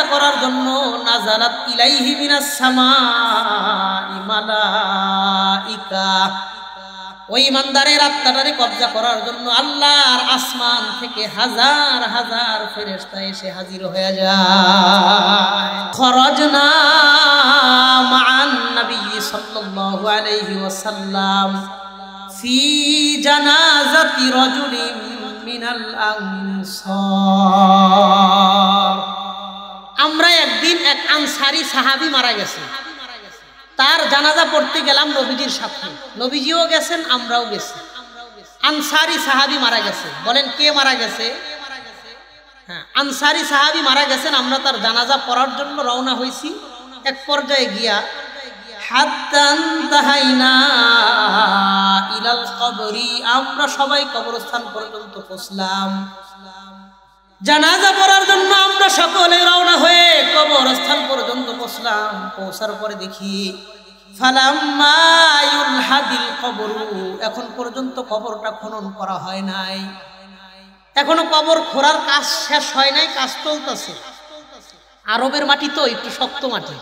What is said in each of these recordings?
কবজা করার জন্য নাজালাত ইলাইহি মিনাস সামাই মালাইকা, ওই ইমানদারের আত্মাটারে কবজা করার জন্য আল্লাহর আসমান থেকে হাজার হাজার ফেরেশতা এসে হাজির হয়ে যায়। খরজনা মা'আন নবী সাল্লাল্লাহু আলাইহি ওয়াসাল্লাম ফি জানাজাতি রাজুলিন মিনাল আনসার। আমরা একদিন এক আনসারী সাহাবী মারা গেছে, তার জানাজা পড়তে গেলাম নবীজির সাথে। নবীজিও গেছেন, আমরাও গেছি। আনসারী সাহাবী মারা গেছে। বলেন কে মারা গেছে? হ্যাঁ, আনসারী সাহাবী মারা গেছেন। আমরা তার জানাজা পড়ার জন্য রওনা হয়েছি। এক পর্যায়ে গিয়া হাত্তা ইনতাহাইনা ইলাল কবরি, আমরা সবাই কবরস্থান পর্যন্ত পৌঁছলাম। জানাজা পড়ার জন্য আমরা সকলে রওনা হয়ে কবরস্থান পর্যন্ত পৌঁছলাম। পৌঁছার পরে দেখি ফালাম্মা ইউলহাদিল কবরু, এখন পর্যন্ত কবরটা খনন করা হয় নাই, এখনো কবর খোঁড়ার কাজ শেষ হয় নাই, কাজ চলতেছে। আরবের মাটি তো একটু শক্ত মাটি,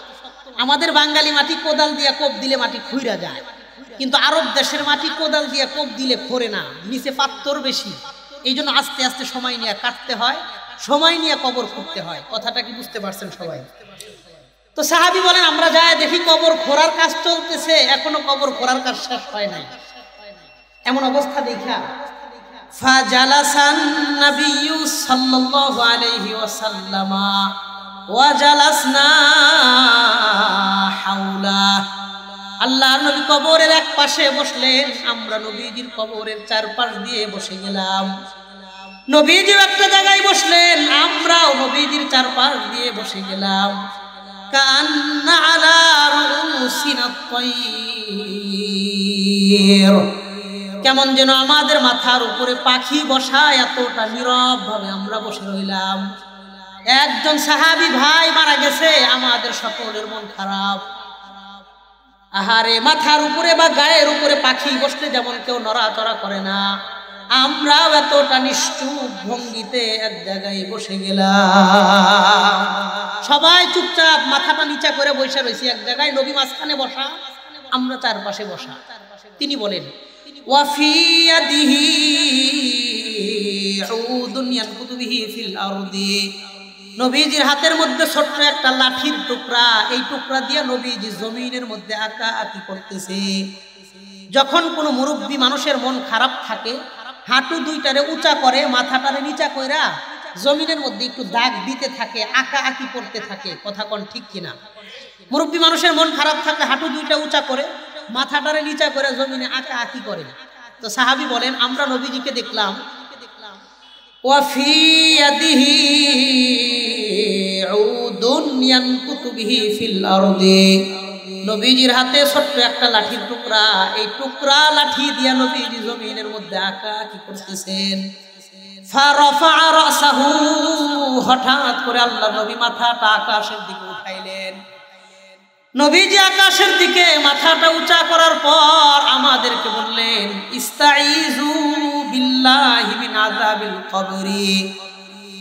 আমাদের বাঙালি মাটি কোদাল দিয়ে কোপ দিলে মাটি খুইরা যায়, কিন্তু আরব দেশের মাটি কোদাল দিয়ে কোপ দিলে খোরে না, নিচে পাথর বেশি। এই জন্য আস্তে আস্তে সময় নিয়ে কাটতে হয়, সময় নিয়ে কবর খুঁড়তে হয়। কথাটা কি বুঝতে পারছেন সবাই? তো সাহাবী বলেন আমরা যাই দেখি কবর খোঁড়ার কাজ চলতেছে, এখনো কবর খোঁড়ার কাজ শেষ হয় নাই। এমন অবস্থা দেখা ফাজালাসান নবিয়্যু সাল্লাল্লাহু আলাইহি ওয়াসাল্লাম ওয়া জালাসনা হাওলা, আল্লাহর নবী কবরের এক পাশে বসলেন, আমরা নবীজির কবরের চারপাশ দিয়ে বসে গেলাম। নবীজি একটা জায়গায় বসলেন, আমরাও নবীজির চারপাশ দিয়ে বসে গেলাম। কান্না আলা রুসিনা তায়র, কেমন যেন আমাদের মাথার উপরে পাখি বসা, এতটা নীরব ভাবে আমরা বসে রইলাম। একজন সাহাবী ভাই মারা গেছে, আমাদের সকলের মন খারাপ। আহারে, মাথার উপরে বা গায়ের উপরে পাখি বসলে যেমন কেউ নড়াচড়া করে না, আমরাও এতটা নিশ্চুপ ভঙ্গিতে এক জায়গায় বসে গেলাম। সবাই চুপচাপ মাথাটা নিচা করে বসে রয়েছি এক জায়গায়, নবী মাঝখানে বসা, আমরা চারপাশে বসা। তিনি বলেন ওয়াফি ইয়াদিহি উদুন ইয়ানকুতু বিহি ফিল আরদি, নবীজির হাতের মধ্যে ছোট্ট একটা লাঠির টুকরা, এই টুকরা দিয়ে নবীজি জমিনের মধ্যে আঁকা আঁকি করতেছে। যখন কোনো মুরব্বী মানুষের মন খারাপ থাকে, হাঁটু দুইটারে উঁচা করে, মাথাটারে নিচা কইরা জমিনের মধ্যে একটু দাগ দিতে থাকে, আঁকা আঁকি করতে থাকে। কথা কোন ঠিক কিনা? মুরব্বী মানুষের মন খারাপ থাকলে হাঁটু দুইটা উঁচা করে, মাথাটারে নিচা করে জমিনে আঁকা আঁকি করে। তো সাহাবী বলেন আমরা নবীজিকে দেখলাম ওয়াফি ইয়াদিহি উদুন ইয়ানকুতু বিহি ফিল আরদি, নবীজির হাতে ছোট্ট একটা লাঠির টুকরা, এই টুকরা লাঠি দিয়া নবীজি জমিনের মধ্যে আঁকা আঁকি করতেছেন। ফারাফা রাসাহু, হঠাৎ করে আল্লাহ নবী মাথাটা আকাশের দিকে উঠাইলেন। নবীজি আকাশের দিকে মাথাটা উঁচা করার পর আমাদেরকে বললেন ইস্তাইযু বিল্লাহি মিন আযাবিল কবরি,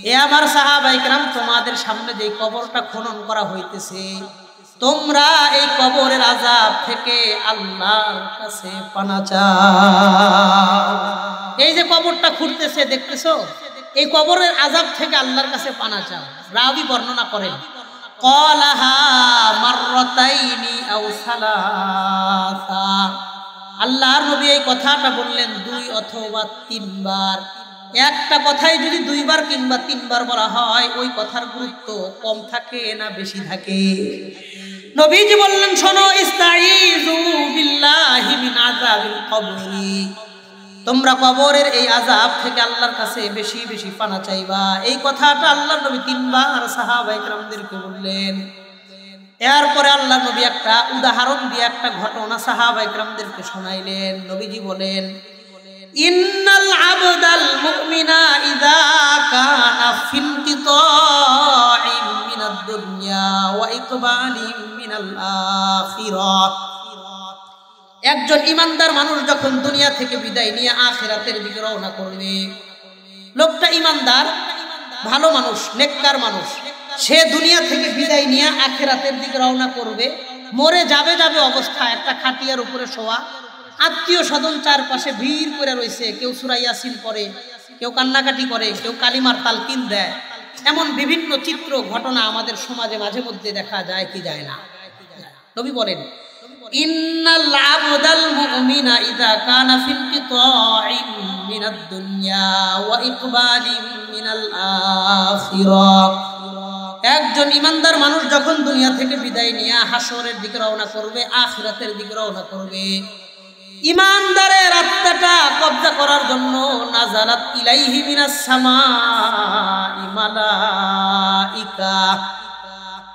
এ আমার সাহাবায়ে কেরাম, তোমাদের সামনে যে কবরটা খনন করা হইতেছে, তোমরা এই কবরের আযাব থেকে আল্লাহর কাছে পানা চাও। এই যে কবরটা খুঁড়তেছে দেখতেছো, এই কবরের আযাব থেকে আল্লাহর কাছে পানা চাও। রাবী বর্ণনা করেন ক্বালাহা মাররাতাইনি আও সালাসা, আল্লাহর নবী এই কথাটা বললেন 2 অথবা 3 বার। একটা কথাই যদি 2 বার কিংবা 3 বার বলা হয়, ওই কথার গুরুত্ব কম থাকে না বেশি থাকে? নবীজি বললেন শোনো, ইস্তাইযু বিল্লাহি মিন আযাবিল কবরি, তোমরা কবরের এই আযাব থেকে আল্লাহর কাছে বেশি বেশি পানা চাইবা। এই কথাটা আল্লাহর নবী 3 বার সাহাবায়ে কেরামদেরকে বললেন। এরপরে আল্লাহর নবী একটা উদাহরণ দিয়ে একটা ঘটনা সাহাবায়ে কেরামদেরকে শোনাইলেন। নবীজি বলেন ইন্নাল আবদাল মুমিনা ইযা কানা ফিল কিতাইম মিনাদ দুনিয়া ওয়া ইকবালিম মিনাল আখিরাহ, একজন ইমানদার মানুষ যখন দুনিয়া থেকে বিদায় নিয়ে আখিরাতের দিকে রওনা করবে, লোকটা ইমানদার, ভালো মানুষ, নেককার মানুষ, সে দুনিয়া থেকে বিদায় নিয়ে আখিরাতের দিকে রওনা করবে। মরে যাবে অবস্থা একটা খাটিয়ার উপরে শোয়া, আত্মীয় স্বজন চারপাশে ভিড় করে রয়েছে, কেউ সূরা ইয়াসিন পড়ে, কেউ কান্নাকাটি করে, কেউ কালিমার তালকিন দেয়। এমন বিভিন্ন চিত্র ঘটনা আমাদের সমাজে মাঝে মধ্যে দেখা যায় কি যায় না? নবী বলেন, ইন্নাল আবদাল মুমিনা ইযা কানা ফিল কিতাইন মিনাদ দুনিয়া ওয়া ইকবালিন মিনাল আখিরাহ। একজন ইমানদার মানুষ যখন দুনিয়া থেকে বিদায় নিয়ে হাসরের দিকে রওনা করবে, আখিরাতের দিকে রওনা করবে, ইমানদারের আত্মাটা কবজা করার জন্য নাজালাত ইলাইহি মিনাস সামাই মালাইকা।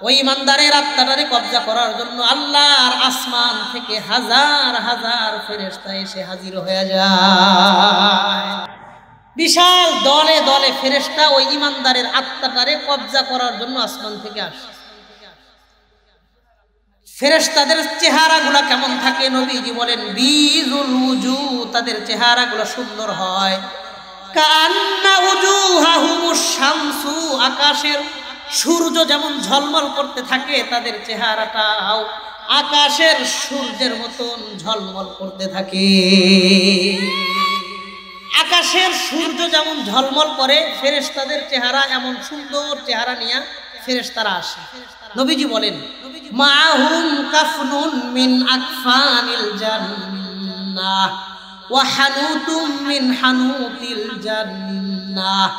ওই ইমানদারের আত্মাটারে কবজা করার জন্য আল্লাহর আসমান থেকে হাজার হাজার ফেরেশতা এসে হাজির হয়ে যায়। বিশাল দলে দলে ফেরেশতা ওই ইমানদারের আত্মাটারে কবজা করার জন্য আসমান থেকে আসে। ফেরেশতাদের চেহারাগুলো কেমন থাকে? নবীজি বলেন, বিজুল উজু, তাদের চেহারাগুলো সুন্দর হয়। কান্না উজুহাহুমুশ শামসু, আকাশের সূর্য যেমন ঝলমল করতে থাকে, তাদের চেহারাটাও আকাশের সূর্যের মতন ঝলমল করতে থাকে। আকাশের সূর্য যেমন ঝলমল করে, ফেরেশতাদের চেহারা এমন সুন্দর চেহারা নিয়ে ফেরেশতারা আসে। নবীজি বলেন, মাহুম কাফনুন মিন আকফানিল জান্নাহ ওয়া হানুতুম মিন হানুতিল জান্নাহ।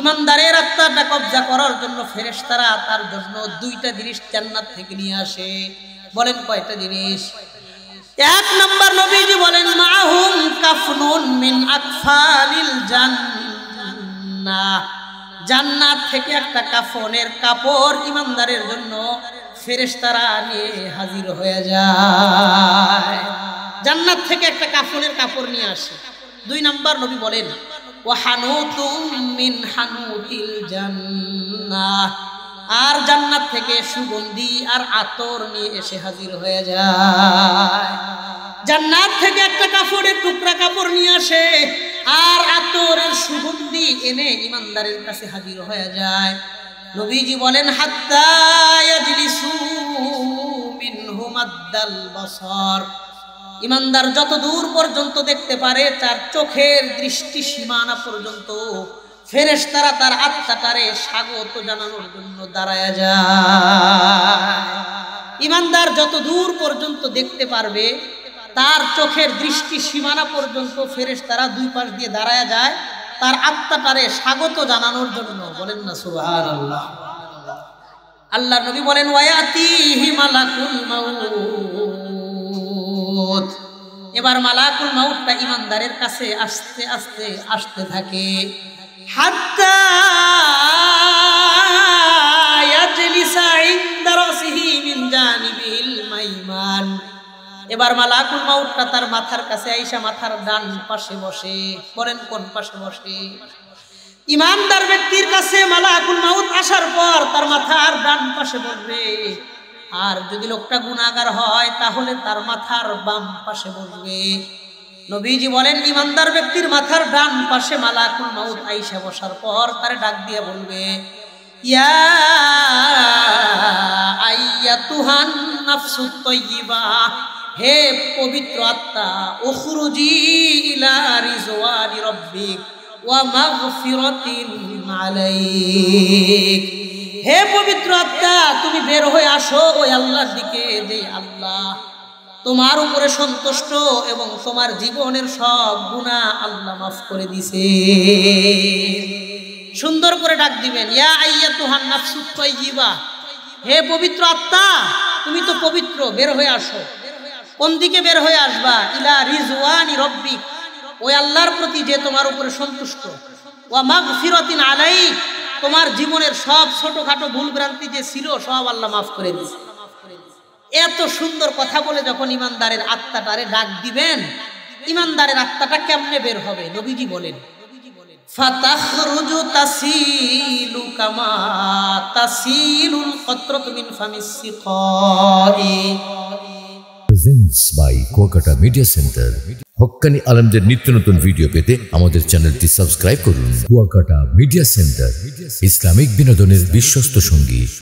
ইমানদারের আত্মাটা কবজা করার জন্য ফেরেশতারা তার জন্য দুইটা জিনিস জান্নাত থেকে নিয়ে আসে। বলেন কয়টা জিনিস? এক নম্বর, নবীজি বলেন, মাহুম কাফনুন মিন আকফানিল জান্নাহ। জান্নাত থেকে একটা কাফনের কাপড় ইমানদারের জন্য ফেরেশতারা নিয়ে হাজির হয়ে যায়। জান্নাত থেকে একটা কাফনের কাপড় নিয়ে আসে। দুই নাম্বার, নবী বলেন, ওয়া হানুতুম মিন হানুতিল জান্নাহ। আর জান্নাত থেকে সুগন্ধি আর আতর নিয়ে এসে হাজির হয়ে যায়। জান্নাত থেকে একটা কাপড়ের টুকরা কাপড় নিয়ে আসে আর আতরের সুগন্ধি এনে ইমানদারের কাছে হাজির হয়ে যায়। নবীজি বলেন, হাত্তা ইয়াজলিসু মিনহু মাদ্দাল বাসার। ইমানদার যত দূর পর্যন্ত দেখতে পারে, তার চোখের দৃষ্টি সীমানা পর্যন্ত ফেরেশতারা তার আত্মাটারে স্বাগত জানানোর জন্য দাঁড়ায় যায়। ইমানদার যত দূর পর্যন্ত দেখতে পারবে, তার চোখের দৃষ্টি সীমানা পর্যন্ত ফেরেশতারা দুই পাশ দিয়ে দাঁড়ায় যায় তার আত্মাটারে স্বাগত জানানোর জন্য। বলেন না সুবহানাল্লাহ। আল্লাহর নবী বলেন, ওয়ায়াতিহি মালাকুল মাউত। এবার মালাকুল মাউতটা ইমানদারের কাছে আস্তে আস্তে আসতে থাকে, হাত্তা ইয়াজলিসা ইনদা রাসিহি মিন জানিবিল মাইমান। এবার মালাকুল মাউতটা তার মাথার কাছে আইসা মাথার ডান পাশে বসে। বলেন কোন পাশে বসে? ইমানদার ব্যক্তির কাছে মালাকুল মাউত আসার পর তার মাথার ডান পাশে বসবে। আর যদি লোকটা গুনাহগার হয় তাহলে তার মাথার বাম পাশে বসবে। নবীজি বলেন, ইমানদার ব্যক্তির মাথার ডান পাশে মালাকুল মাউত আইসা বসার পর তারে ডাক দিয়ে বলবে, ইয়া আইয়াতুহান নাফসুত তাইয়্যিবা, হে পবিত্র আত্মা, উখরুজি ইলা রিজওয়ানি রাব্বিক ওয়া মাগফিরাতিন আলাইক। হে পবিত্র আত্মা, তুমি বের হয়ে আসো ওই আল্লাহর দিকে, যে আল্লাহ তোমার উপরে সন্তুষ্ট এবং তোমার জীবনের সব গুনাহ আল্লাহ মাফ করে দিছে। সুন্দর করে ডাক দিবেন, ইয়া আইয়াতুহান নাফসুত তাইয়্যিবা, হে পবিত্র আত্মা, তুমি তো পবিত্র, বের হয়ে আসো। কোন দিকে বের হয়ে আসবা? ইলা রিজওয়ানি রাব্বিক, ওই আল্লাহর প্রতি যে তোমার উপরে সন্তুষ্ট, ওয়া মাগফিরাতিন আলাইক, তোমার জীবনের সব ছোটখাটো ভুল ভ্রান্তি যে ছিল সব আল্লাহ মাফ করে দিয়েছে। এত সুন্দর কথা বলে যখন ইমানদারের আত্মাটারে ডাক দিবেন, ইমানদারের আত্মাটা কেমনে বের হবে? নবীজি বলেন, ফাতাখরুজু তাসিলু কামা তাসিলুল কতরাতু মিন ফামিস সিকাই। Presents by Kolkata Media Center. হক্কানি আলেমদের নিত্য নতুন ভিডিও পেতে আমাদের চ্যানেলটি সাবস্ক্রাইব করুন। কুয়াকাটা মিডিয়া সেন্টার, ইসলামিক বিনোদনের বিশ্বস্ত সঙ্গী।